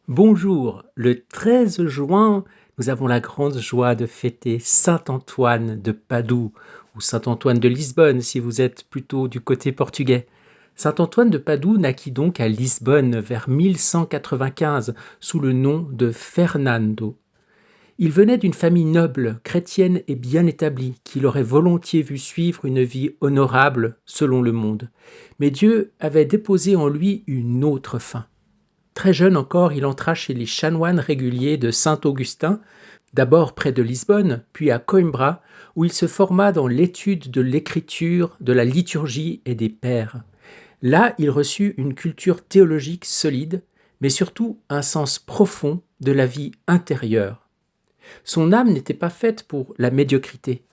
Bonjour, le 13 juin, nous avons la grande joie de fêter Saint Antoine de Padoue, ou Saint Antoine de Lisbonne si vous êtes plutôt du côté portugais. Saint Antoine de Padoue naquit donc à Lisbonne vers 1195 sous le nom de Fernando. Il venait d'une famille noble, chrétienne et bien établie, qu'il aurait volontiers vu suivre une vie honorable selon le monde. Mais Dieu avait déposé en lui une autre fin. Très jeune encore, il entra chez les chanoines réguliers de Saint-Augustin, d'abord près de Lisbonne, puis à Coimbra, où il se forma dans l'étude de l'écriture, de la liturgie et des pères. Là, il reçut une culture théologique solide, mais surtout un sens profond de la vie intérieure. Son âme n'était pas faite pour la médiocrité.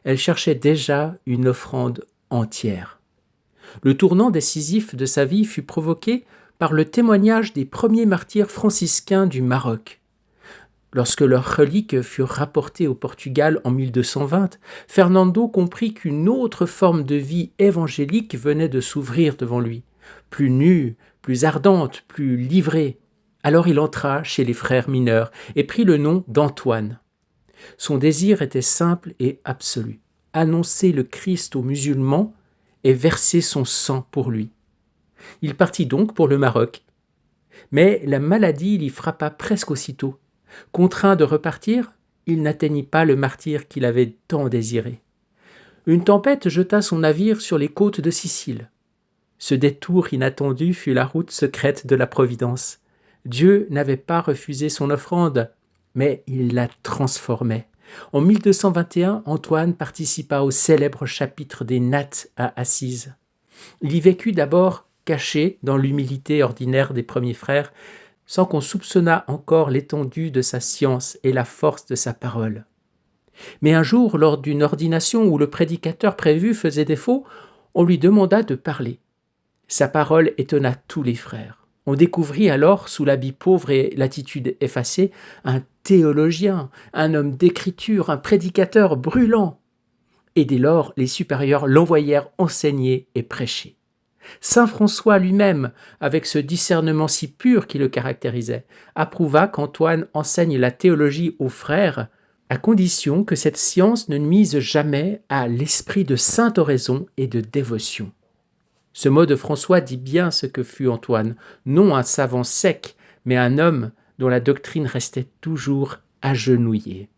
Elle cherchait déjà une offrande entière. Le tournant décisif de sa vie fut provoqué par le témoignage des premiers martyrs franciscains du Maroc. Lorsque leurs reliques furent rapportées au Portugal en 1220, Fernando comprit qu'une autre forme de vie évangélique venait de s'ouvrir devant lui, plus nue, plus ardente, plus livrée. Alors il entra chez les frères mineurs et prit le nom d'Antoine. Son désir était simple et absolu, annoncer le Christ aux musulmans et verser son sang pour lui. Il partit donc pour le Maroc. Mais la maladie l'y frappa presque aussitôt. Contraint de repartir, il n'atteignit pas le martyre qu'il avait tant désiré. Une tempête jeta son navire sur les côtes de Sicile. Ce détour inattendu fut la route secrète de la Providence. Dieu n'avait pas refusé son offrande, mais il la transformait. En 1221, Antoine participa au célèbre chapitre des Nattes à Assise. Il y vécut d'abord caché dans l'humilité ordinaire des premiers frères, sans qu'on soupçonnât encore l'étendue de sa science et la force de sa parole. Mais un jour, lors d'une ordination où le prédicateur prévu faisait défaut, on lui demanda de parler. Sa parole étonna tous les frères. On découvrit alors, sous l'habit pauvre et l'attitude effacée, un théologien, un homme d'écriture, un prédicateur brûlant. Et dès lors, les supérieurs l'envoyèrent enseigner et prêcher. Saint François lui-même, avec ce discernement si pur qui le caractérisait, approuva qu'Antoine enseigne la théologie aux frères, à condition que cette science ne nuise jamais à l'esprit de sainte oraison et de dévotion. Ce mot de François dit bien ce que fut Antoine, non un savant sec, mais un homme dont la doctrine restait toujours agenouillée.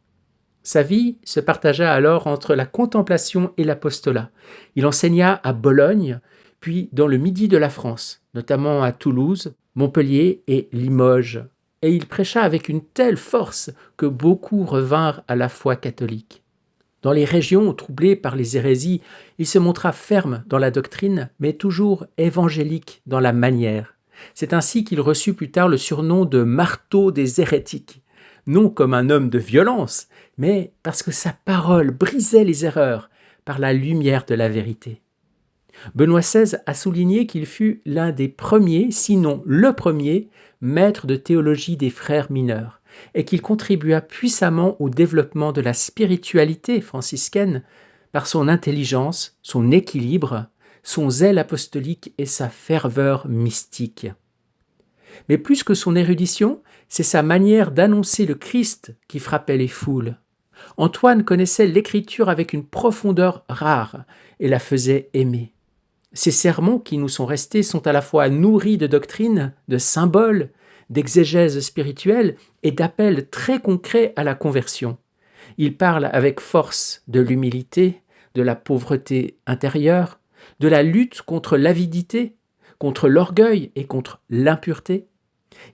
Sa vie se partagea alors entre la contemplation et l'apostolat. Il enseigna à Bologne, puis dans le midi de la France, notamment à Toulouse, Montpellier et Limoges. Et il prêcha avec une telle force que beaucoup revinrent à la foi catholique. Dans les régions troublées par les hérésies, il se montra ferme dans la doctrine, mais toujours évangélique dans la manière. C'est ainsi qu'il reçut plus tard le surnom de marteau des hérétiques, non comme un homme de violence, mais parce que sa parole brisait les erreurs par la lumière de la vérité. Benoît XVI a souligné qu'il fut l'un des premiers, sinon le premier, maître de théologie des frères mineurs, et qu'il contribua puissamment au développement de la spiritualité franciscaine par son intelligence, son équilibre, son zèle apostolique et sa ferveur mystique. Mais plus que son érudition, c'est sa manière d'annoncer le Christ qui frappait les foules. Antoine connaissait l'écriture avec une profondeur rare et la faisait aimer. Ces sermons qui nous sont restés sont à la fois nourris de doctrines, de symboles, d'exégèse spirituelle et d'appels très concrets à la conversion. Il parle avec force de l'humilité, de la pauvreté intérieure, de la lutte contre l'avidité, contre l'orgueil et contre l'impureté.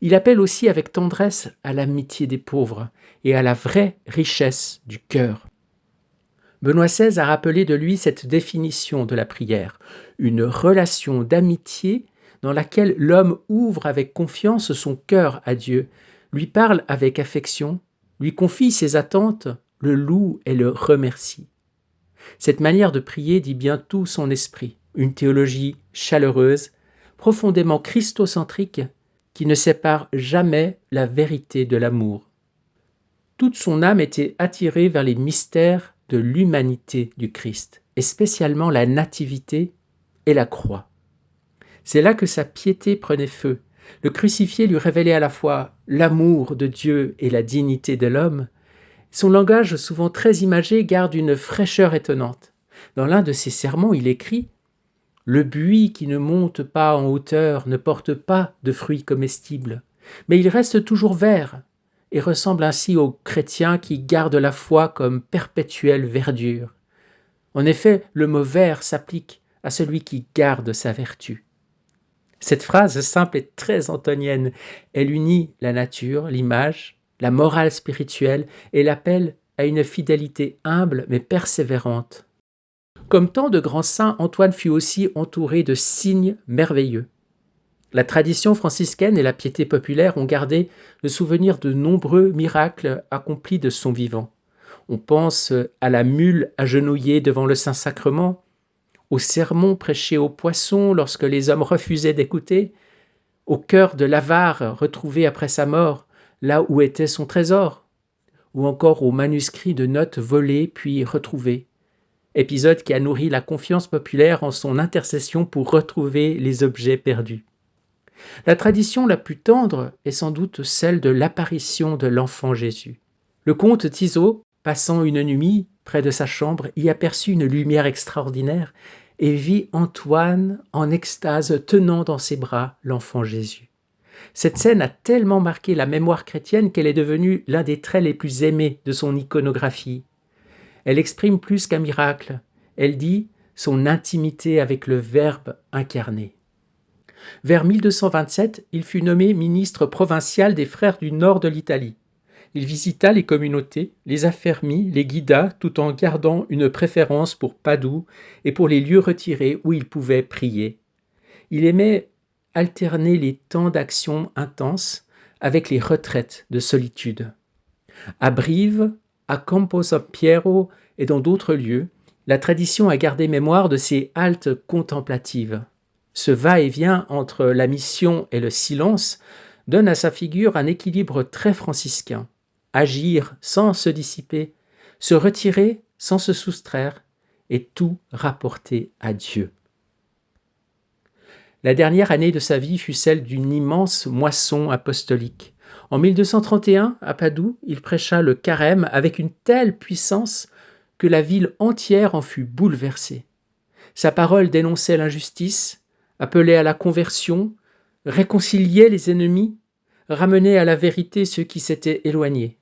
Il appelle aussi avec tendresse à l'amitié des pauvres et à la vraie richesse du cœur. Benoît XVI a rappelé de lui cette définition de la prière, une relation d'amitié dans laquelle l'homme ouvre avec confiance son cœur à Dieu, lui parle avec affection, lui confie ses attentes, le loue et le remercie. Cette manière de prier dit bien tout son esprit, une théologie chaleureuse, profondément christocentrique, qui ne sépare jamais la vérité de l'amour. Toute son âme était attirée vers les mystères de l'humanité du Christ, et spécialement la nativité et la croix. C'est là que sa piété prenait feu, Le crucifié lui révélait à la fois l'amour de Dieu et la dignité de l'homme. Son langage, souvent très imagé, garde une fraîcheur étonnante. Dans l'un de ses sermons, il écrit « Le buis qui ne monte pas en hauteur ne porte pas de fruits comestibles, mais il reste toujours vert et ressemble ainsi aux chrétiens qui gardent la foi comme perpétuelle verdure. En effet, le mot vert s'applique à celui qui garde sa vertu. » Cette phrase simple est très antonienne. Elle unit la nature, l'image, la morale spirituelle et l'appelle à une fidélité humble mais persévérante. Comme tant de grands saints, Antoine fut aussi entouré de signes merveilleux. La tradition franciscaine et la piété populaire ont gardé le souvenir de nombreux miracles accomplis de son vivant. On pense à la mule agenouillée devant le Saint-Sacrement, au sermon prêché aux poissons lorsque les hommes refusaient d'écouter, au cœur de l'avare retrouvé après sa mort, là où était son trésor, ou encore aux manuscrits de notes volés puis retrouvés, épisode qui a nourri la confiance populaire en son intercession pour retrouver les objets perdus. La tradition la plus tendre est sans doute celle de l'apparition de l'enfant Jésus. Le comte Tizot, passant une nuit près de sa chambre, y aperçut une lumière extraordinaire et vit Antoine en extase tenant dans ses bras l'enfant Jésus. Cette scène a tellement marqué la mémoire chrétienne qu'elle est devenue l'un des traits les plus aimés de son iconographie. Elle exprime plus qu'un miracle, elle dit son intimité avec le Verbe incarné. Vers 1227, il fut nommé ministre provincial des Frères du nord de l'Italie. Il visita les communautés, les affermit, les guida, tout en gardant une préférence pour Padoue et pour les lieux retirés où il pouvait prier. Il aimait alterner les temps d'action intense avec les retraites de solitude. À Brive, à Campo San Piero et dans d'autres lieux, la tradition a gardé mémoire de ces haltes contemplatives. Ce va-et-vient entre la mission et le silence donne à sa figure un équilibre très franciscain. Agir sans se dissiper, se retirer sans se soustraire, et tout rapporter à Dieu. La dernière année de sa vie fut celle d'une immense moisson apostolique. En 1231, à Padoue, il prêcha le carême avec une telle puissance que la ville entière en fut bouleversée. Sa parole dénonçait l'injustice, appelait à la conversion, réconciliait les ennemis, ramenait à la vérité ceux qui s'étaient éloignés.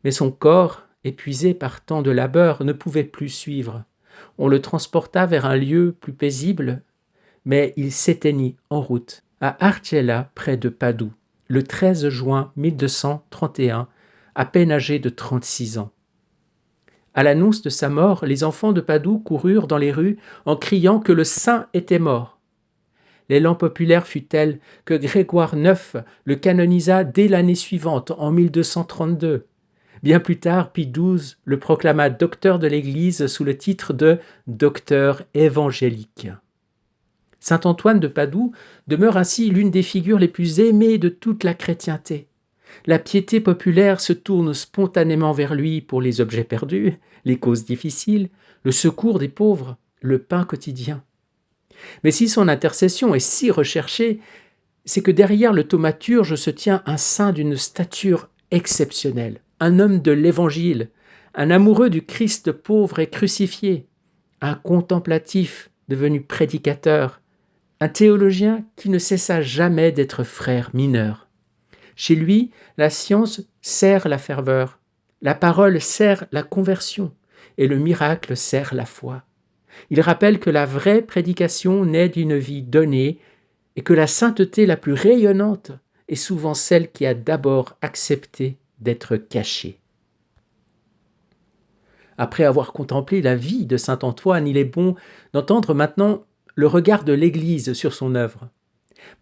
Mais son corps, épuisé par tant de labeur, ne pouvait plus suivre. On le transporta vers un lieu plus paisible, mais il s'éteignit en route, à Argela, près de Padoue, le 13 juin 1231, à peine âgé de 36 ans. À l'annonce de sa mort, les enfants de Padoue coururent dans les rues en criant que le saint était mort. L'élan populaire fut tel que Grégoire IX le canonisa dès l'année suivante, en 1232. Bien plus tard, Pie XII le proclama docteur de l'Église sous le titre de docteur évangélique. Saint Antoine de Padoue demeure ainsi l'une des figures les plus aimées de toute la chrétienté. La piété populaire se tourne spontanément vers lui pour les objets perdus, les causes difficiles, le secours des pauvres, le pain quotidien. Mais si son intercession est si recherchée, c'est que derrière le thaumaturge se tient un saint d'une stature exceptionnelle, un homme de l'Évangile, un amoureux du Christ pauvre et crucifié, un contemplatif devenu prédicateur, un théologien qui ne cessa jamais d'être frère mineur. Chez lui, la science sert la ferveur, la parole sert la conversion et le miracle sert la foi. Il rappelle que la vraie prédication naît d'une vie donnée et que la sainteté la plus rayonnante est souvent celle qui a d'abord accepté d'être cachée. Après avoir contemplé la vie de saint Antoine, il est bon d'entendre maintenant le regard de l'Église sur son œuvre.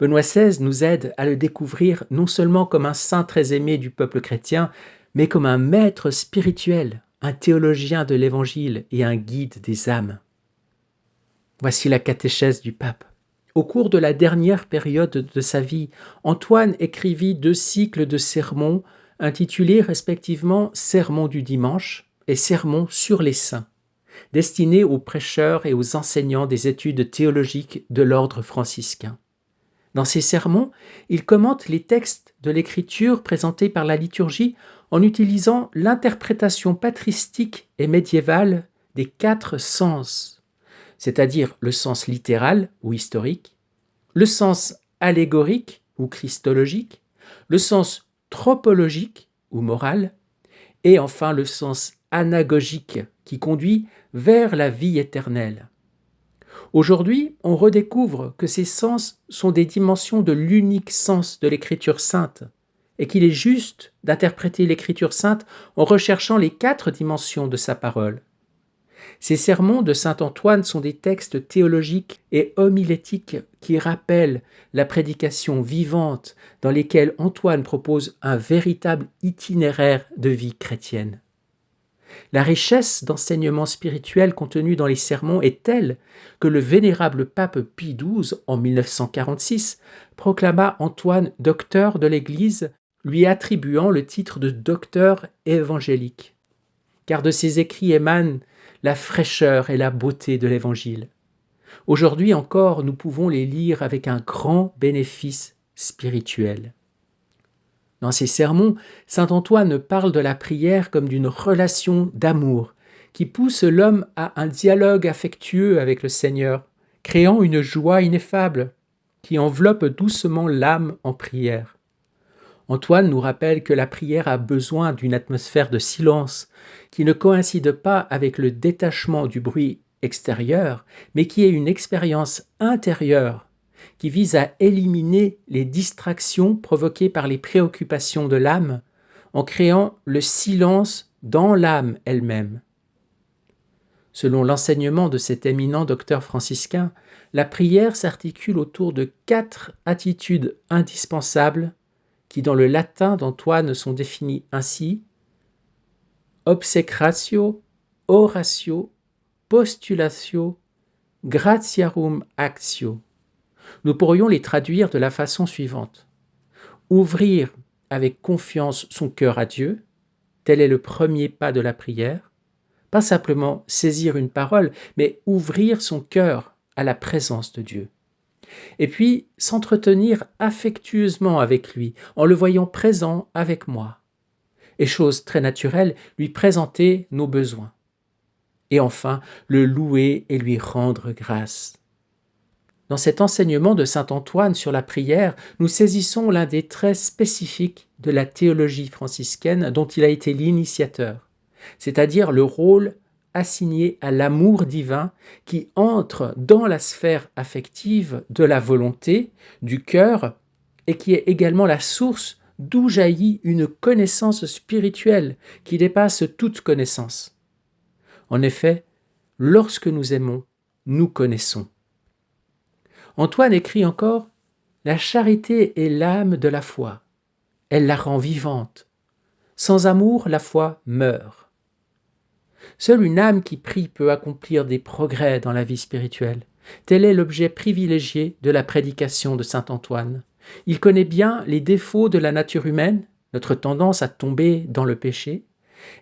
Benoît XVI nous aide à le découvrir non seulement comme un saint très aimé du peuple chrétien, mais comme un maître spirituel, un théologien de l'Évangile et un guide des âmes. Voici la catéchèse du pape. Au cours de la dernière période de sa vie, Antoine écrivit 2 cycles de sermons intitulés respectivement « Sermons du dimanche » et « Sermons sur les saints », destinés aux prêcheurs et aux enseignants des études théologiques de l'ordre franciscain. Dans ses sermons, il commente les textes de l'Écriture présentés par la liturgie en utilisant l'interprétation patristique et médiévale des 4 sens, c'est-à-dire le sens littéral ou historique, le sens allégorique ou christologique, le sens tropologique ou moral, et enfin le sens anagogique qui conduit vers la vie éternelle. Aujourd'hui, on redécouvre que ces sens sont des dimensions de l'unique sens de l'Écriture sainte et qu'il est juste d'interpréter l'Écriture sainte en recherchant les 4 dimensions de sa parole. Ces sermons de saint Antoine sont des textes théologiques et homilétiques qui rappellent la prédication vivante dans lesquels Antoine propose un véritable itinéraire de vie chrétienne. La richesse d'enseignements spirituels contenus dans les sermons est telle que le vénérable pape Pie XII, en 1946, proclama Antoine docteur de l'Église, lui attribuant le titre de docteur évangélique. Car de ses écrits émanent la fraîcheur et la beauté de l'Évangile. Aujourd'hui encore, nous pouvons les lire avec un grand bénéfice spirituel. Dans ses sermons, saint Antoine parle de la prière comme d'une relation d'amour qui pousse l'homme à un dialogue affectueux avec le Seigneur, créant une joie ineffable qui enveloppe doucement l'âme en prière. Antoine nous rappelle que la prière a besoin d'une atmosphère de silence qui ne coïncide pas avec le détachement du bruit extérieur, mais qui est une expérience intérieure qui vise à éliminer les distractions provoquées par les préoccupations de l'âme en créant le silence dans l'âme elle-même. Selon l'enseignement de cet éminent docteur franciscain, la prière s'articule autour de 4 attitudes indispensables qui dans le latin d'Antoine sont définies ainsi: obsecratio, oratio, postulatio, gratiarum actio. Nous pourrions les traduire de la façon suivante. Ouvrir avec confiance son cœur à Dieu, tel est le premier pas de la prière. Pas simplement saisir une parole, mais ouvrir son cœur à la présence de Dieu. Et puis, s'entretenir affectueusement avec lui, en le voyant présent avec moi. Et chose très naturelle, lui présenter nos besoins. Et enfin, le louer et lui rendre grâce. Dans cet enseignement de saint Antoine sur la prière, nous saisissons l'un des traits spécifiques de la théologie franciscaine dont il a été l'initiateur, c'est-à-dire le rôle assigné à l'amour divin qui entre dans la sphère affective de la volonté, du cœur, et qui est également la source d'où jaillit une connaissance spirituelle qui dépasse toute connaissance. En effet, lorsque nous aimons, nous connaissons. Antoine écrit encore « La charité est l'âme de la foi. Elle la rend vivante. Sans amour, la foi meurt. » Seule une âme qui prie peut accomplir des progrès dans la vie spirituelle. Tel est l'objet privilégié de la prédication de saint Antoine. Il connaît bien les défauts de la nature humaine, notre tendance à tomber dans le péché,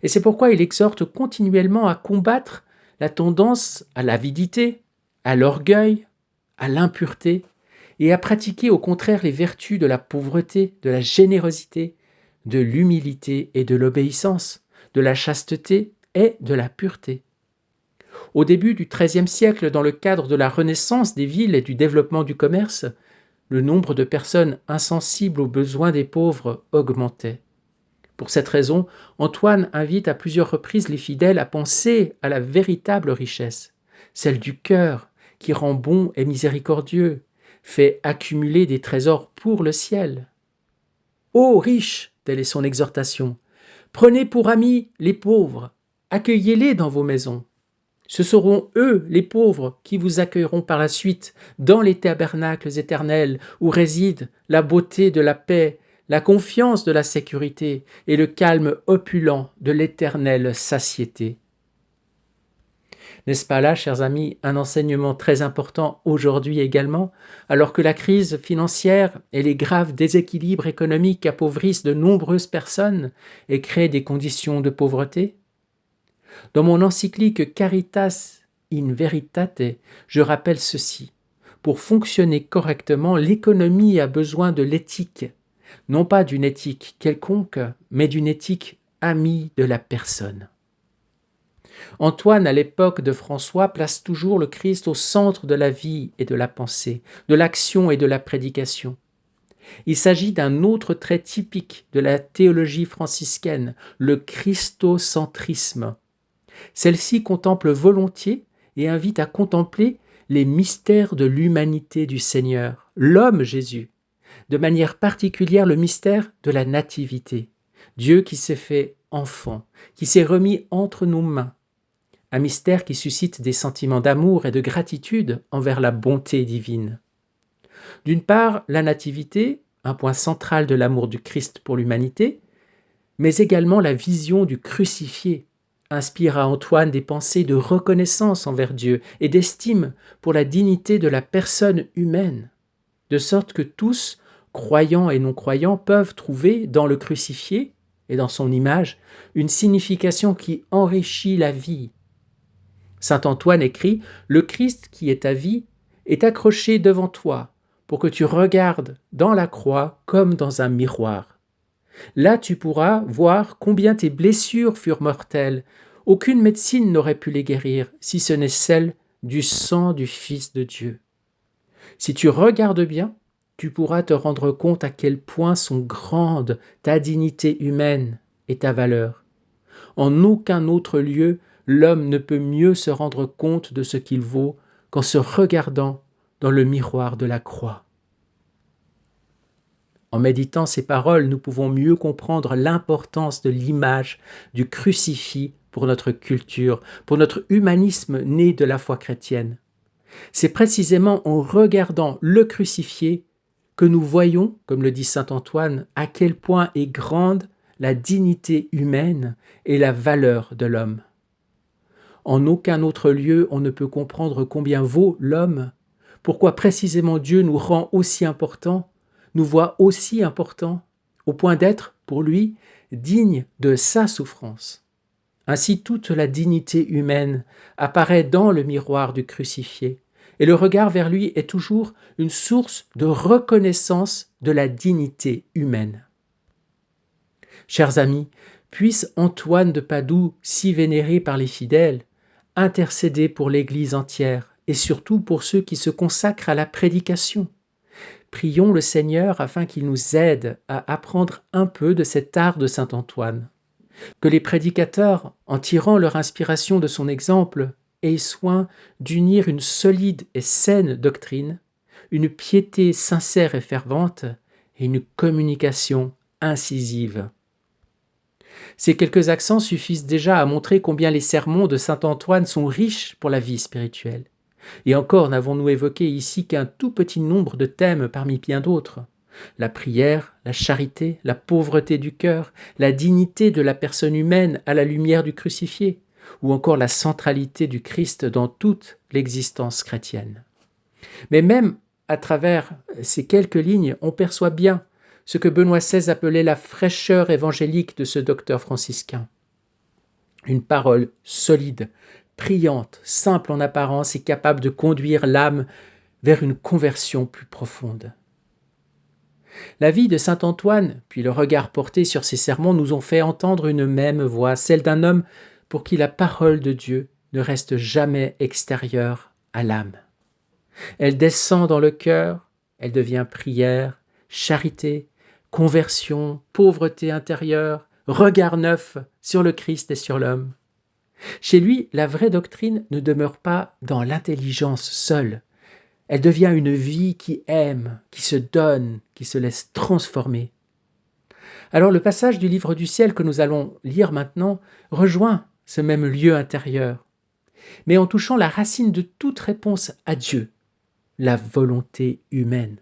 et c'est pourquoi il exhorte continuellement à combattre la tendance à l'avidité, à l'orgueil, à l'impureté, et à pratiquer au contraire les vertus de la pauvreté, de la générosité, de l'humilité et de l'obéissance, de la chasteté et de la pureté. Au début du XIIIe siècle, dans le cadre de la renaissance des villes et du développement du commerce, le nombre de personnes insensibles aux besoins des pauvres augmentait. Pour cette raison, Antoine invite à plusieurs reprises les fidèles à penser à la véritable richesse, celle du cœur, qui rend bon et miséricordieux, fait accumuler des trésors pour le ciel. Ô riches, telle est son exhortation, prenez pour amis les pauvres, accueillez-les dans vos maisons. Ce seront eux, les pauvres, qui vous accueilleront par la suite dans les tabernacles éternels où résident la beauté de la paix, la confiance de la sécurité et le calme opulent de l'éternelle satiété. N'est-ce pas là, chers amis, un enseignement très important aujourd'hui également, alors que la crise financière et les graves déséquilibres économiques appauvrissent de nombreuses personnes et créent des conditions de pauvreté? Dans mon encyclique Caritas in Veritate, je rappelle ceci. pour fonctionner correctement, l'économie a besoin de l'éthique, non pas d'une éthique quelconque, mais d'une éthique amie de la personne. Antoine, à l'époque de François, place toujours le Christ au centre de la vie et de la pensée, de l'action et de la prédication. Il s'agit d'un autre trait typique de la théologie franciscaine, le christocentrisme. Celle-ci contemple volontiers et invite à contempler les mystères de l'humanité du Seigneur, l'homme Jésus, de manière particulière le mystère de la nativité, Dieu qui s'est fait enfant, qui s'est remis entre nos mains, un mystère qui suscite des sentiments d'amour et de gratitude envers la bonté divine. D'une part, la nativité, un point central de l'amour du Christ pour l'humanité, mais également la vision du crucifié, inspire à Antoine des pensées de reconnaissance envers Dieu et d'estime pour la dignité de la personne humaine, de sorte que tous, croyants et non-croyants, peuvent trouver dans le crucifié et dans son image une signification qui enrichit la vie. Saint Antoine écrit « Le Christ qui est ta vie est accroché devant toi pour que tu regardes dans la croix comme dans un miroir. Là tu pourras voir combien tes blessures furent mortelles. Aucune médecine n'aurait pu les guérir, si ce n'est celle du sang du Fils de Dieu. Si tu regardes bien, tu pourras te rendre compte à quel point sont grandes ta dignité humaine et ta valeur. En aucun autre lieu, l'homme ne peut mieux se rendre compte de ce qu'il vaut qu'en se regardant dans le miroir de la croix. » En méditant ces paroles, nous pouvons mieux comprendre l'importance de l'image du crucifix pour notre culture, pour notre humanisme né de la foi chrétienne. C'est précisément en regardant le crucifié que nous voyons, comme le dit saint Antoine, à quel point est grande la dignité humaine et la valeur de l'homme. En aucun autre lieu on ne peut comprendre combien vaut l'homme, pourquoi précisément Dieu nous rend aussi importants, nous voit aussi importants, au point d'être, pour lui, digne de sa souffrance. Ainsi toute la dignité humaine apparaît dans le miroir du crucifié, et le regard vers lui est toujours une source de reconnaissance de la dignité humaine. Chers amis, puisse Antoine de Padoue, si vénéré par les fidèles, intercéder pour l'Église entière et surtout pour ceux qui se consacrent à la prédication. Prions le Seigneur afin qu'il nous aide à apprendre un peu de cet art de saint Antoine. Que les prédicateurs, en tirant leur inspiration de son exemple, aient soin d'unir une solide et saine doctrine, une piété sincère et fervente et une communication incisive. Ces quelques accents suffisent déjà à montrer combien les sermons de saint Antoine sont riches pour la vie spirituelle. Et encore n'avons-nous évoqué ici qu'un tout petit nombre de thèmes parmi bien d'autres. La prière, la charité, la pauvreté du cœur, la dignité de la personne humaine à la lumière du crucifié, ou encore la centralité du Christ dans toute l'existence chrétienne. Mais même à travers ces quelques lignes, on perçoit bien ce que Benoît XVI appelait la fraîcheur évangélique de ce docteur franciscain. Une parole solide, priante, simple en apparence et capable de conduire l'âme vers une conversion plus profonde. La vie de saint Antoine, puis le regard porté sur ses sermons nous ont fait entendre une même voix, celle d'un homme pour qui la parole de Dieu ne reste jamais extérieure à l'âme. Elle descend dans le cœur, elle devient prière, charité, conversion, pauvreté intérieure, regard neuf sur le Christ et sur l'homme. Chez lui, la vraie doctrine ne demeure pas dans l'intelligence seule. Elle devient une vie qui aime, qui se donne, qui se laisse transformer. Alors le passage du livre du ciel que nous allons lire maintenant rejoint ce même lieu intérieur, mais en touchant la racine de toute réponse à Dieu, la volonté humaine.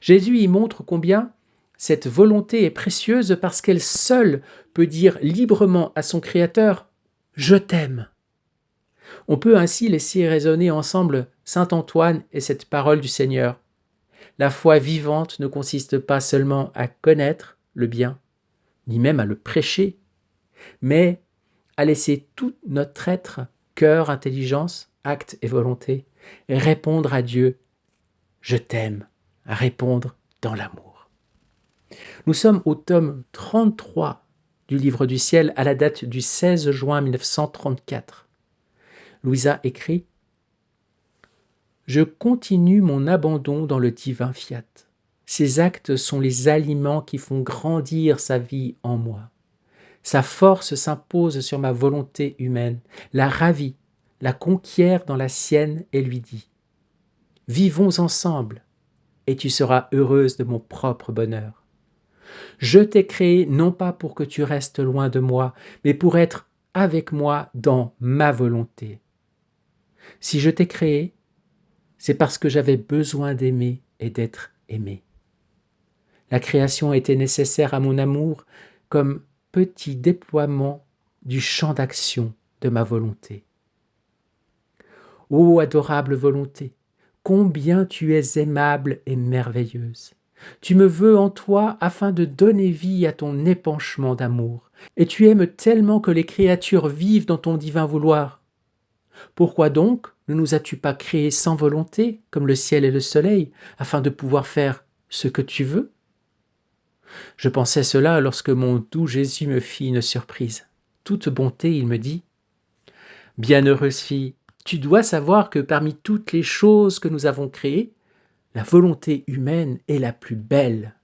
Jésus y montre combien cette volonté est précieuse parce qu'elle seule peut dire librement à son Créateur « Je t'aime ». On peut ainsi laisser résonner ensemble saint Antoine et cette parole du Seigneur. La foi vivante ne consiste pas seulement à connaître le bien, ni même à le prêcher, mais à laisser tout notre être, cœur, intelligence, acte et volonté, répondre à Dieu je t'aime à répondre dans l'amour. Nous sommes au tome 33 du Livre du Ciel à la date du 16 juin 1934. Louisa écrit « Je continue mon abandon dans le divin fiat. Ces actes sont les aliments qui font grandir sa vie en moi. Sa force s'impose sur ma volonté humaine, la ravit, la conquiert dans la sienne et lui dit « Vivons ensemble, et tu seras heureuse de mon propre bonheur. Je t'ai créé non pas pour que tu restes loin de moi, mais pour être avec moi dans ma volonté. Si je t'ai créé, c'est parce que j'avais besoin d'aimer et d'être aimé. La création était nécessaire à mon amour comme petit déploiement du champ d'action de ma volonté. Ô adorable volonté, combien tu es aimable et merveilleuse. Tu me veux en toi afin de donner vie à ton épanchement d'amour, et tu aimes tellement que les créatures vivent dans ton divin vouloir. Pourquoi donc ne nous as-tu pas créés sans volonté, comme le ciel et le soleil, afin de pouvoir faire ce que tu veux ? Je pensais cela lorsque mon doux Jésus me fit une surprise. Toute bonté, il me dit « Bienheureuse fille, tu dois savoir que parmi toutes les choses que nous avons créées, la volonté humaine est la plus belle,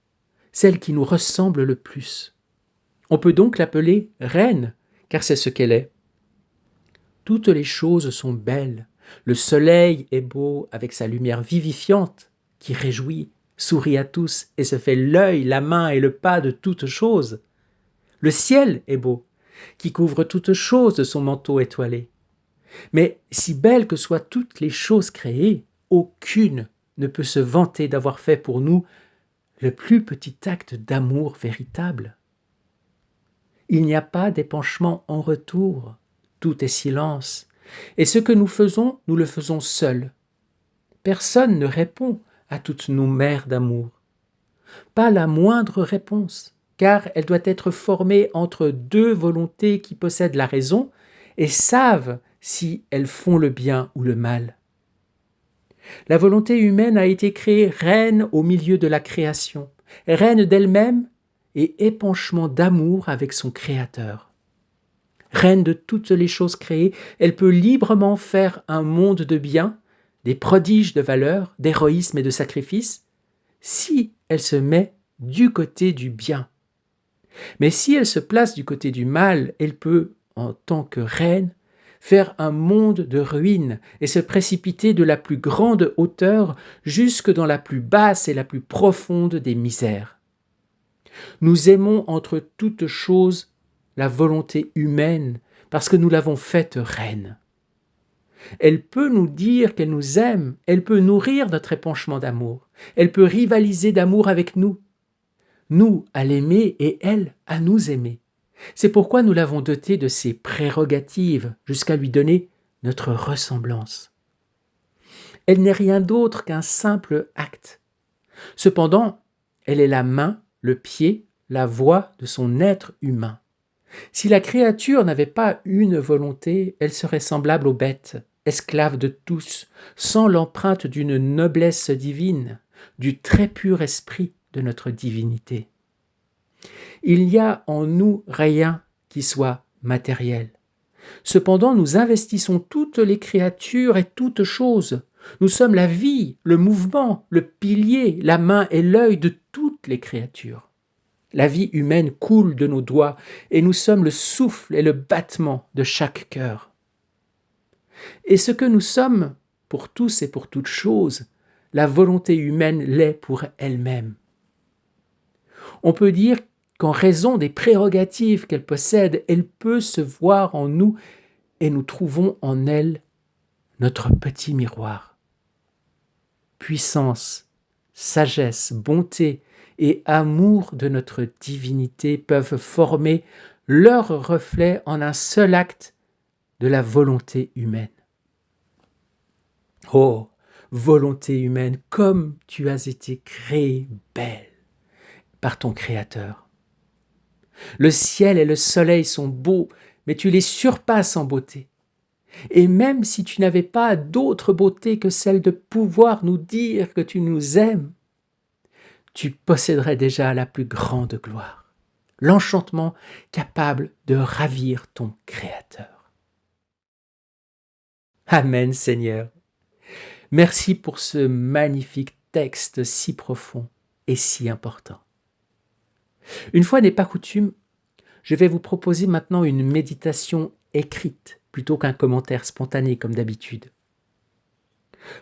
celle qui nous ressemble le plus. On peut donc l'appeler reine, car c'est ce qu'elle est. Toutes les choses sont belles. Le soleil est beau avec sa lumière vivifiante qui réjouit, sourit à tous et se fait l'œil, la main et le pas de toutes choses. Le ciel est beau, qui couvre toutes choses de son manteau étoilé. Mais si belles que soient toutes les choses créées, aucune ne peut se vanter d'avoir fait pour nous le plus petit acte d'amour véritable. Il n'y a pas d'épanchement en retour, tout est silence, et ce que nous faisons, nous le faisons seuls. Personne ne répond à toutes nos mères d'amour. Pas la moindre réponse, car elle doit être formée entre deux volontés qui possèdent la raison et savent si elles font le bien ou le mal. La volonté humaine a été créée reine au milieu de la création, reine d'elle-même et épanchement d'amour avec son Créateur. Reine de toutes les choses créées, elle peut librement faire un monde de bien, des prodiges de valeur, d'héroïsme et de sacrifice, si elle se met du côté du bien. Mais si elle se place du côté du mal, elle peut, en tant que reine, faire un monde de ruines et se précipiter de la plus grande hauteur jusque dans la plus basse et la plus profonde des misères. Nous aimons entre toutes choses la volonté humaine parce que nous l'avons faite reine. Elle peut nous dire qu'elle nous aime, elle peut nourrir notre épanchement d'amour, elle peut rivaliser d'amour avec nous. Nous à l'aimer et elle à nous aimer. C'est pourquoi nous l'avons dotée de ses prérogatives jusqu'à lui donner notre ressemblance. Elle n'est rien d'autre qu'un simple acte. Cependant, elle est la main, le pied, la voix de son être humain. Si la créature n'avait pas une volonté, elle serait semblable aux bêtes, esclave de tous, sans l'empreinte d'une noblesse divine, du très pur esprit de notre divinité. Il n'y a en nous rien qui soit matériel. Cependant, nous investissons toutes les créatures et toutes choses. Nous sommes la vie, le mouvement, le pilier, la main et l'œil de toutes les créatures. La vie humaine coule de nos doigts et nous sommes le souffle et le battement de chaque cœur. Et ce que nous sommes pour tous et pour toutes choses, la volonté humaine l'est pour elle-même. On peut dire qu'en raison des prérogatives qu'elle possède, elle peut se voir en nous et nous trouvons en elle notre petit miroir. Puissance, sagesse, bonté et amour de notre divinité peuvent former leur reflet en un seul acte de la volonté humaine. Oh, volonté humaine, comme tu as été créée belle par ton Créateur. Le ciel et le soleil sont beaux, mais tu les surpasses en beauté. Et même si tu n'avais pas d'autre beauté que celle de pouvoir nous dire que tu nous aimes, tu posséderais déjà la plus grande gloire, l'enchantement capable de ravir ton Créateur. Amen, Seigneur. Merci pour ce magnifique texte si profond et si important. Une fois n'est pas coutume, je vais vous proposer maintenant une méditation écrite plutôt qu'un commentaire spontané comme d'habitude.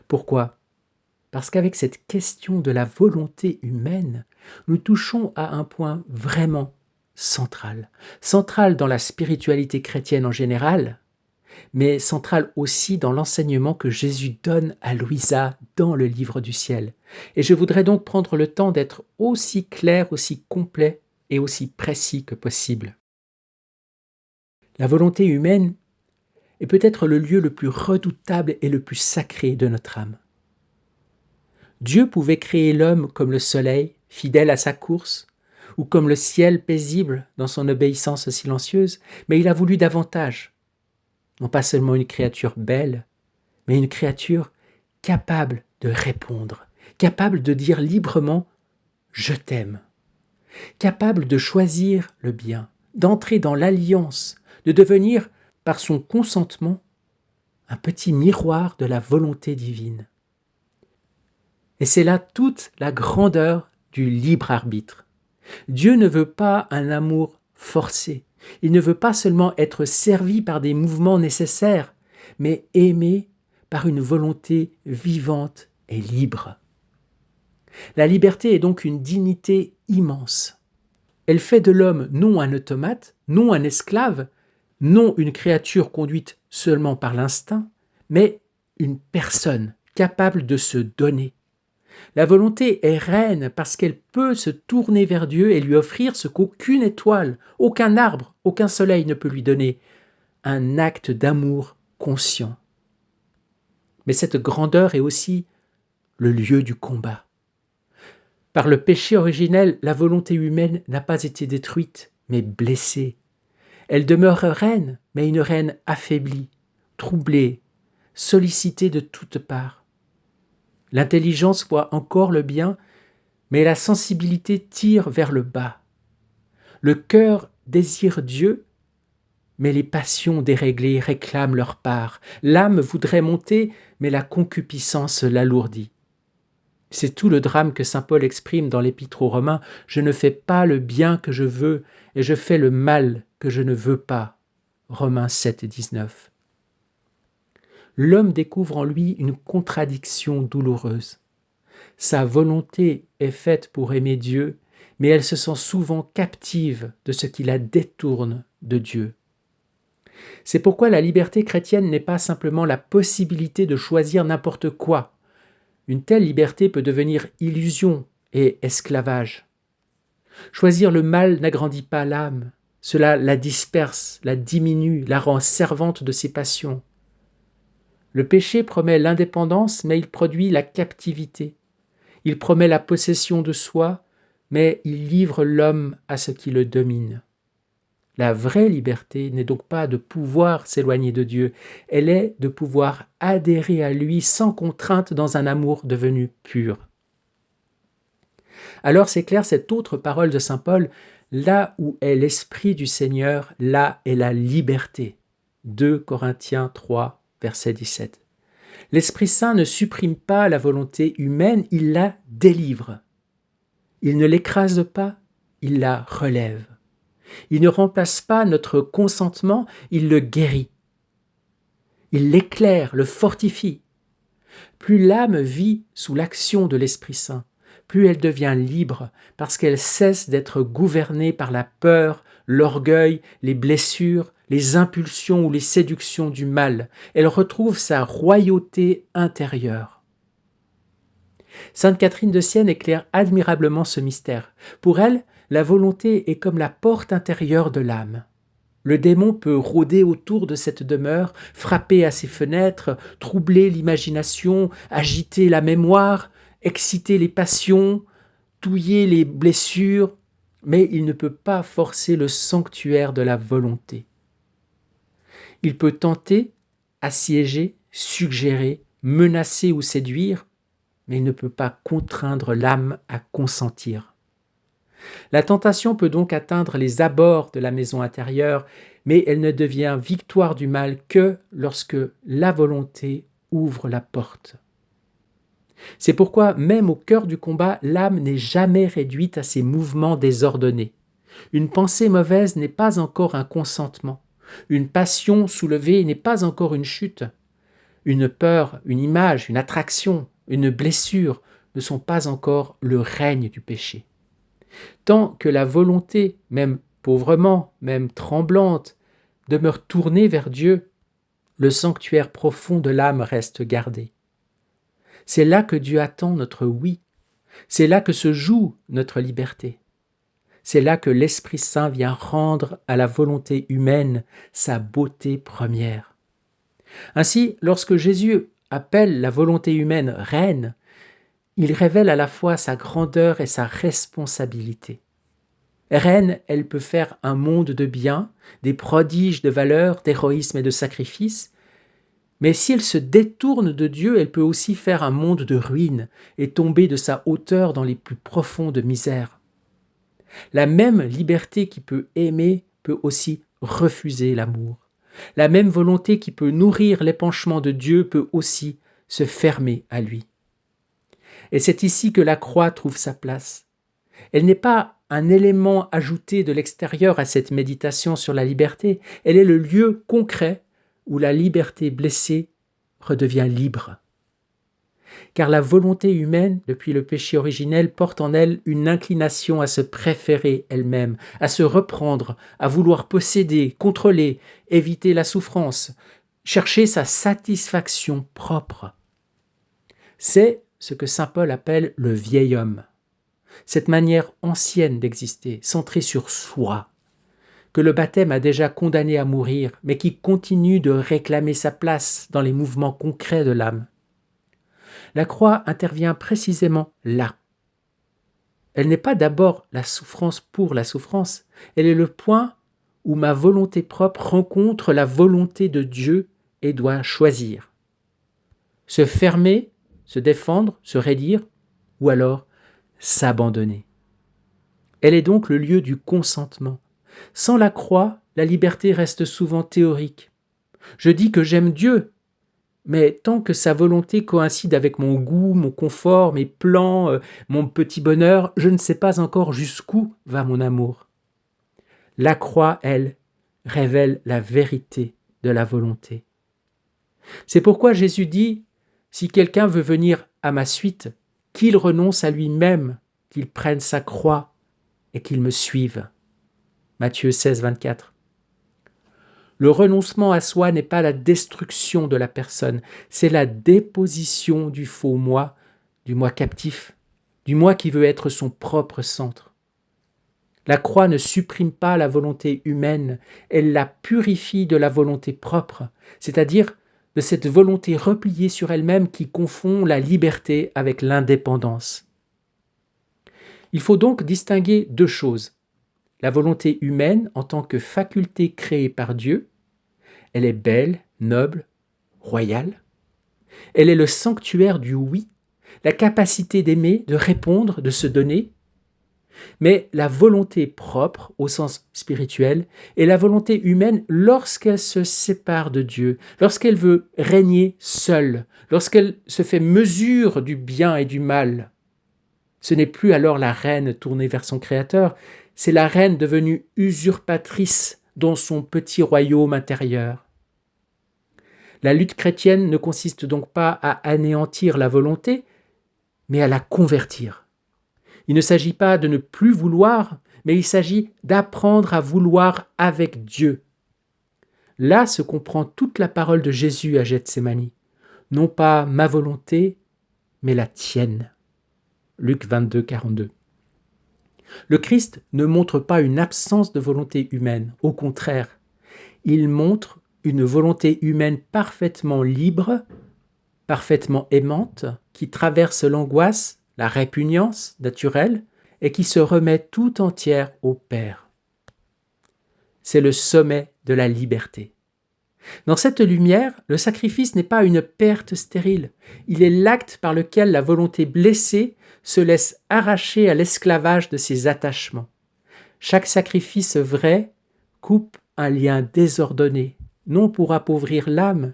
Pourquoi ? Parce qu'avec cette question de la volonté humaine, nous touchons à un point vraiment central. Central dans la spiritualité chrétienne en général, mais central aussi dans l'enseignement que Jésus donne à Louisa dans le livre du ciel. Et je voudrais donc prendre le temps d'être aussi clair, aussi complet et aussi précis que possible. La volonté humaine est peut-être le lieu le plus redoutable et le plus sacré de notre âme. Dieu pouvait créer l'homme comme le soleil, fidèle à sa course, ou comme le ciel paisible dans son obéissance silencieuse, mais il a voulu davantage. Non pas seulement une créature belle, mais une créature capable de répondre, capable de dire librement « je t'aime », capable de choisir le bien, d'entrer dans l'alliance, de devenir, par son consentement, un petit miroir de la volonté divine. Et c'est là toute la grandeur du libre arbitre. Dieu ne veut pas un amour forcé. Il ne veut pas seulement être servi par des mouvements nécessaires, mais aimé par une volonté vivante et libre. La liberté est donc une dignité immense. Elle fait de l'homme non un automate, non un esclave, non une créature conduite seulement par l'instinct, mais une personne capable de se donner. La volonté est reine parce qu'elle peut se tourner vers Dieu et lui offrir ce qu'aucune étoile, aucun arbre, aucun soleil ne peut lui donner, un acte d'amour conscient. Mais cette grandeur est aussi le lieu du combat. Par le péché originel, la volonté humaine n'a pas été détruite, mais blessée. Elle demeure reine, mais une reine affaiblie, troublée, sollicitée de toutes parts. L'intelligence voit encore le bien, mais la sensibilité tire vers le bas. Le cœur désire Dieu, mais les passions déréglées réclament leur part. L'âme voudrait monter, mais la concupiscence l'alourdit. C'est tout le drame que saint Paul exprime dans l'Épître aux Romains. « Je ne fais pas le bien que je veux, et je fais le mal que je ne veux pas. » Romains 7, 19. L'homme découvre en lui une contradiction douloureuse. Sa volonté est faite pour aimer Dieu, mais elle se sent souvent captive de ce qui la détourne de Dieu. C'est pourquoi la liberté chrétienne n'est pas simplement la possibilité de choisir n'importe quoi. Une telle liberté peut devenir illusion et esclavage. Choisir le mal n'agrandit pas l'âme, cela la disperse, la diminue, la rend servante de ses passions. Le péché promet l'indépendance, mais il produit la captivité. Il promet la possession de soi, mais il livre l'homme à ce qui le domine. La vraie liberté n'est donc pas de pouvoir s'éloigner de Dieu, elle est de pouvoir adhérer à lui sans contrainte dans un amour devenu pur. Alors c'est clair, cette autre parole de saint Paul, là où est l'Esprit du Seigneur, là est la liberté. 2 Corinthiens 3, verset 17. L'Esprit Saint ne supprime pas la volonté humaine, il la délivre. Il ne l'écrase pas, il la relève. Il ne remplace pas notre consentement, il le guérit. Il l'éclaire, le fortifie. Plus l'âme vit sous l'action de l'Esprit Saint, plus elle devient libre parce qu'elle cesse d'être gouvernée par la peur, l'orgueil, les blessures, les impulsions ou les séductions du mal. Elle retrouve sa royauté intérieure. Sainte Catherine de Sienne éclaire admirablement ce mystère. Pour elle, la volonté est comme la porte intérieure de l'âme. Le démon peut rôder autour de cette demeure, frapper à ses fenêtres, troubler l'imagination, agiter la mémoire, exciter les passions, touiller les blessures, mais il ne peut pas forcer le sanctuaire de la volonté. Il peut tenter, assiéger, suggérer, menacer ou séduire, mais il ne peut pas contraindre l'âme à consentir. La tentation peut donc atteindre les abords de la maison intérieure, mais elle ne devient victoire du mal que lorsque la volonté ouvre la porte. C'est pourquoi, même au cœur du combat, l'âme n'est jamais réduite à ses mouvements désordonnés. Une pensée mauvaise n'est pas encore un consentement. Une passion soulevée n'est pas encore une chute. Une peur, une image, une attraction, une blessure ne sont pas encore le règne du péché. Tant que la volonté, même pauvrement, même tremblante, demeure tournée vers Dieu, le sanctuaire profond de l'âme reste gardé. C'est là que Dieu attend notre oui. C'est là que se joue notre liberté. C'est là que l'Esprit Saint vient rendre à la volonté humaine sa beauté première. Ainsi, lorsque Jésus appelle la volonté humaine reine, il révèle à la fois sa grandeur et sa responsabilité. Reine, elle peut faire un monde de bien, des prodiges de valeur, d'héroïsme et de sacrifice, mais si elle se détourne de Dieu, elle peut aussi faire un monde de ruine et tomber de sa hauteur dans les plus profondes misères. La même liberté qui peut aimer peut aussi refuser l'amour. La même volonté qui peut nourrir l'épanchement de Dieu peut aussi se fermer à lui. Et c'est ici que la croix trouve sa place. Elle n'est pas un élément ajouté de l'extérieur à cette méditation sur la liberté, elle est le lieu concret où la liberté blessée redevient libre. Car la volonté humaine, depuis le péché originel, porte en elle une inclination à se préférer elle-même, à se reprendre, à vouloir posséder, contrôler, éviter la souffrance, chercher sa satisfaction propre. C'est ce que saint Paul appelle le vieil homme, cette manière ancienne d'exister, centrée sur soi, que le baptême a déjà condamné à mourir, mais qui continue de réclamer sa place dans les mouvements concrets de l'âme. La croix intervient précisément là. Elle n'est pas d'abord la souffrance pour la souffrance, elle est le point où ma volonté propre rencontre la volonté de Dieu et doit choisir. Se fermer, se défendre, se raidir, ou alors s'abandonner. Elle est donc le lieu du consentement. Sans la croix, la liberté reste souvent théorique. Je dis que j'aime Dieu, mais tant que sa volonté coïncide avec mon goût, mon confort, mes plans, mon petit bonheur, je ne sais pas encore jusqu'où va mon amour. La croix, elle, révèle la vérité de la volonté. C'est pourquoi Jésus dit, si quelqu'un veut venir à ma suite, qu'il renonce à lui-même, qu'il prenne sa croix et qu'il me suive. Matthieu 16, 24. Le renoncement à soi n'est pas la destruction de la personne, c'est la déposition du faux moi, du moi captif, du moi qui veut être son propre centre. La croix ne supprime pas la volonté humaine, elle la purifie de la volonté propre, c'est-à-dire de cette volonté repliée sur elle-même qui confond la liberté avec l'indépendance. Il faut donc distinguer deux choses. La volonté humaine en tant que faculté créée par Dieu, elle est belle, noble, royale. Elle est le sanctuaire du oui, la capacité d'aimer, de répondre, de se donner. Mais la volonté propre, au sens spirituel, est la volonté humaine lorsqu'elle se sépare de Dieu, lorsqu'elle veut régner seule, lorsqu'elle se fait mesure du bien et du mal. Ce n'est plus alors la reine tournée vers son Créateur, c'est la reine devenue usurpatrice dans son petit royaume intérieur. La lutte chrétienne ne consiste donc pas à anéantir la volonté, mais à la convertir. Il ne s'agit pas de ne plus vouloir, mais il s'agit d'apprendre à vouloir avec Dieu. Là se comprend toute la parole de Jésus à Gethsémani. Non pas ma volonté, mais la tienne. Luc 22, 42. Le Christ ne montre pas une absence de volonté humaine, au contraire, il montre une volonté humaine parfaitement libre, parfaitement aimante, qui traverse l'angoisse, la répugnance naturelle et qui se remet tout entière au Père. C'est le sommet de la liberté. Dans cette lumière, le sacrifice n'est pas une perte stérile. Il est l'acte par lequel la volonté blessée se laisse arracher à l'esclavage de ses attachements. Chaque sacrifice vrai coupe un lien désordonné, non pour appauvrir l'âme,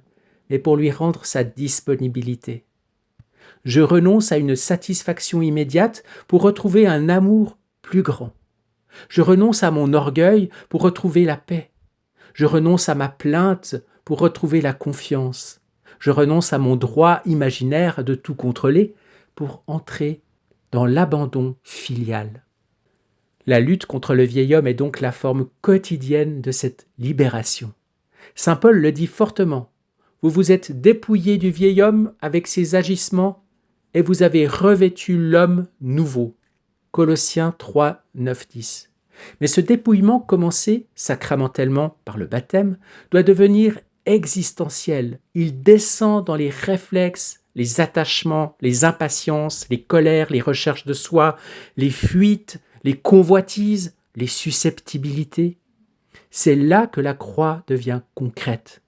mais pour lui rendre sa disponibilité. Je renonce à une satisfaction immédiate pour retrouver un amour plus grand. Je renonce à mon orgueil pour retrouver la paix. Je renonce à ma plainte pour retrouver la confiance. Je renonce à mon droit imaginaire de tout contrôler pour entrer dans l'abandon filial. La lutte contre le vieil homme est donc la forme quotidienne de cette libération. Saint Paul le dit fortement. Vous vous êtes dépouillé du vieil homme avec ses agissements et vous avez revêtu l'homme nouveau. Colossiens 3, 9, 10. Mais ce dépouillement commencé sacramentellement par le baptême doit devenir existentiel. Il descend dans les réflexes, les attachements, les impatiences, les colères, les recherches de soi, les fuites, les convoitises, les susceptibilités. C'est là que la croix devient concrète.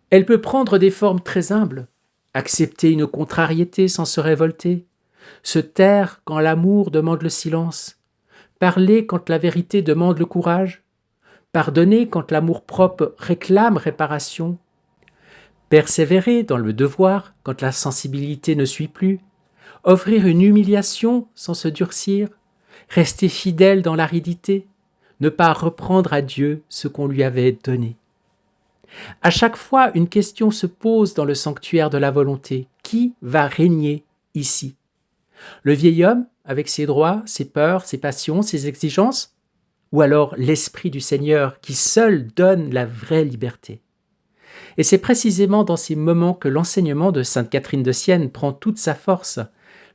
Elle peut prendre des formes très humbles, accepter une contrariété sans se révolter, se taire quand l'amour demande le silence, parler quand la vérité demande le courage, pardonner quand l'amour-propre réclame réparation, persévérer dans le devoir quand la sensibilité ne suit plus, offrir une humiliation sans se durcir, rester fidèle dans l'aridité, ne pas reprendre à Dieu ce qu'on lui avait donné. À chaque fois, une question se pose dans le sanctuaire de la volonté. Qui va régner ici ? Le vieil homme, avec ses droits, ses peurs, ses passions, ses exigences ? Ou alors l'Esprit du Seigneur qui seul donne la vraie liberté ? Et c'est précisément dans ces moments que l'enseignement de sainte Catherine de Sienne prend toute sa force.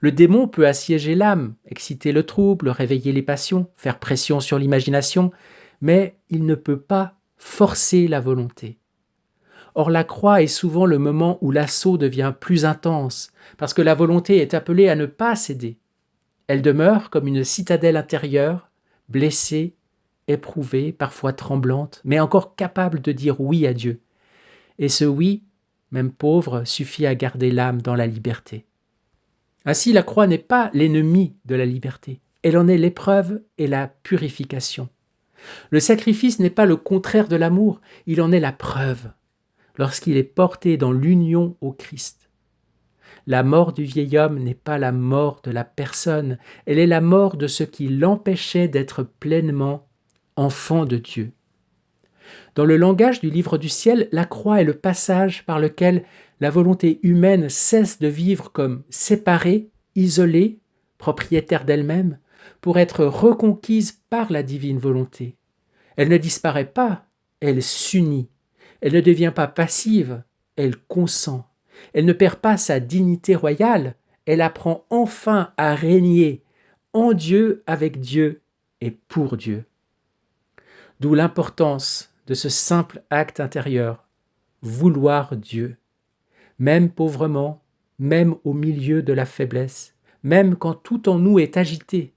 Le démon peut assiéger l'âme, exciter le trouble, réveiller les passions, faire pression sur l'imagination, mais il ne peut pas forcer la volonté. Or la croix est souvent le moment où l'assaut devient plus intense, parce que la volonté est appelée à ne pas céder. Elle demeure comme une citadelle intérieure, blessée, éprouvée, parfois tremblante, mais encore capable de dire oui à Dieu. Et ce oui, même pauvre, suffit à garder l'âme dans la liberté. Ainsi, la croix n'est pas l'ennemi de la liberté, elle en est l'épreuve et la purification. Le sacrifice n'est pas le contraire de l'amour, il en est la preuve, lorsqu'il est porté dans l'union au Christ. La mort du vieil homme n'est pas la mort de la personne, elle est la mort de ce qui l'empêchait d'être pleinement enfant de Dieu. Dans le langage du livre du ciel, la croix est le passage par lequel la volonté humaine cesse de vivre comme séparée, isolée, propriétaire d'elle-même, pour être reconquise par la divine volonté. Elle ne disparaît pas, elle s'unit. Elle ne devient pas passive, elle consent. Elle ne perd pas sa dignité royale, elle apprend enfin à régner en Dieu, avec Dieu et pour Dieu. D'où l'importance de ce simple acte intérieur, vouloir Dieu, même pauvrement, même au milieu de la faiblesse, même quand tout en nous est agité.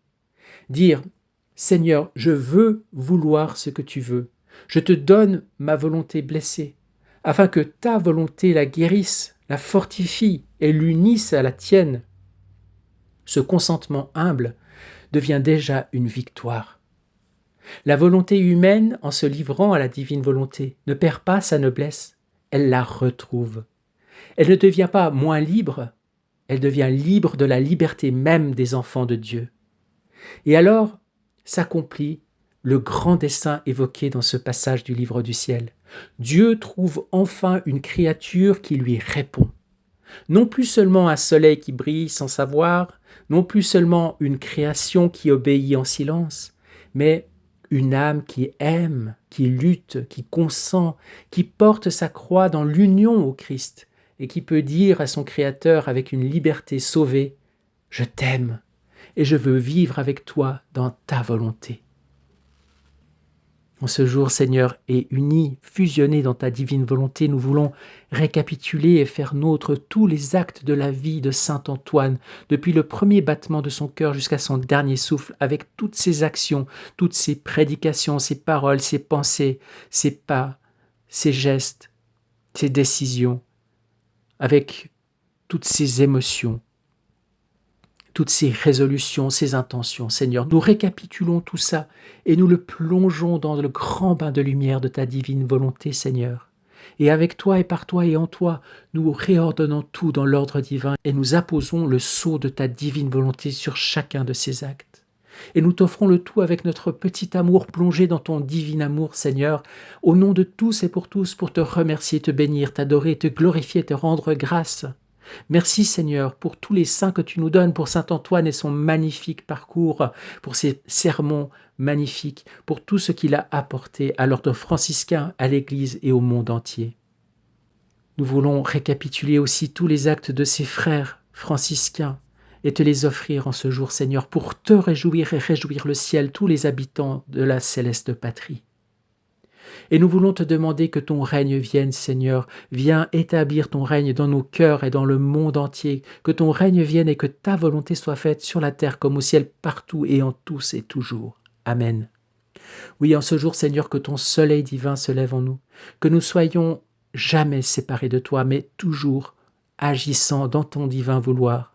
Dire « Seigneur, je veux vouloir ce que tu veux. Je te donne ma volonté blessée, afin que ta volonté la guérisse, la fortifie et l'unisse à la tienne. » Ce consentement humble devient déjà une victoire. La volonté humaine, en se livrant à la divine volonté, ne perd pas sa noblesse, elle la retrouve. Elle ne devient pas moins libre, elle devient libre de la liberté même des enfants de Dieu. Et alors s'accomplit le grand dessein évoqué dans ce passage du livre du ciel. Dieu trouve enfin une créature qui lui répond. Non plus seulement un soleil qui brille sans savoir, non plus seulement une création qui obéit en silence, mais une âme qui aime, qui lutte, qui consent, qui porte sa croix dans l'union au Christ et qui peut dire à son Créateur avec une liberté sauvée « Je t'aime et je veux vivre avec toi dans ta volonté. » En ce jour, Seigneur, et unis, fusionnés dans ta divine volonté, nous voulons récapituler et faire nôtre tous les actes de la vie de saint Antoine, depuis le premier battement de son cœur jusqu'à son dernier souffle, avec toutes ses actions, toutes ses prédications, ses paroles, ses pensées, ses pas, ses gestes, ses décisions, avec toutes ses émotions, toutes ses résolutions, ses intentions. Seigneur, nous récapitulons tout ça et nous le plongeons dans le grand bain de lumière de ta divine volonté, Seigneur. Et avec toi et par toi et en toi, nous réordonnons tout dans l'ordre divin et nous apposons le sceau de ta divine volonté sur chacun de ces actes. Et nous t'offrons le tout avec notre petit amour plongé dans ton divin amour, Seigneur, au nom de tous et pour tous, pour te remercier, te bénir, t'adorer, te glorifier, te rendre grâce. Merci Seigneur pour tous les saints que tu nous donnes, pour saint Antoine et son magnifique parcours, pour ses sermons magnifiques, pour tout ce qu'il a apporté à l'ordre franciscain, à l'Église et au monde entier. Nous voulons récapituler aussi tous les actes de ses frères franciscains et te les offrir en ce jour, Seigneur, pour te réjouir et réjouir le ciel, tous les habitants de la céleste patrie. Et nous voulons te demander que ton règne vienne, Seigneur. Viens établir ton règne dans nos cœurs et dans le monde entier. Que ton règne vienne et que ta volonté soit faite sur la terre comme au ciel, partout et en tous et toujours. Amen. Oui, en ce jour, Seigneur, que ton soleil divin se lève en nous. Que nous soyons jamais séparés de toi, mais toujours agissant dans ton divin vouloir.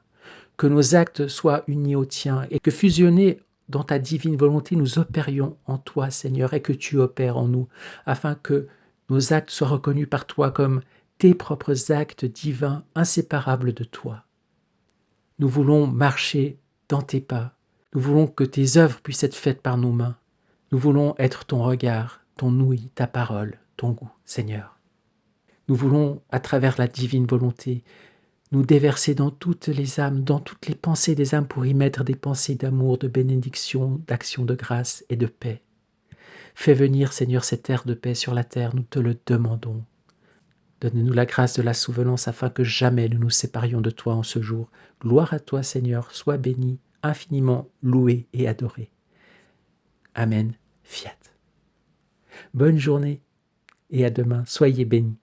Que nos actes soient unis aux tiens et que fusionnés dans ta divine volonté, nous opérions en toi, Seigneur, et que tu opères en nous, afin que nos actes soient reconnus par toi comme tes propres actes divins, inséparables de toi. Nous voulons marcher dans tes pas. Nous voulons que tes œuvres puissent être faites par nos mains. Nous voulons être ton regard, ton ouïe, ta parole, ton goût, Seigneur. Nous voulons, à travers la divine volonté, nous déverser dans toutes les âmes, dans toutes les pensées des âmes pour y mettre des pensées d'amour, de bénédiction, d'action de grâce et de paix. Fais venir, Seigneur, cet air de paix sur la terre, nous te le demandons. Donne-nous la grâce de la souvenance afin que jamais nous nous séparions de toi en ce jour. Gloire à toi, Seigneur, sois béni, infiniment loué et adoré. Amen. Fiat. Bonne journée et à demain. Soyez bénis.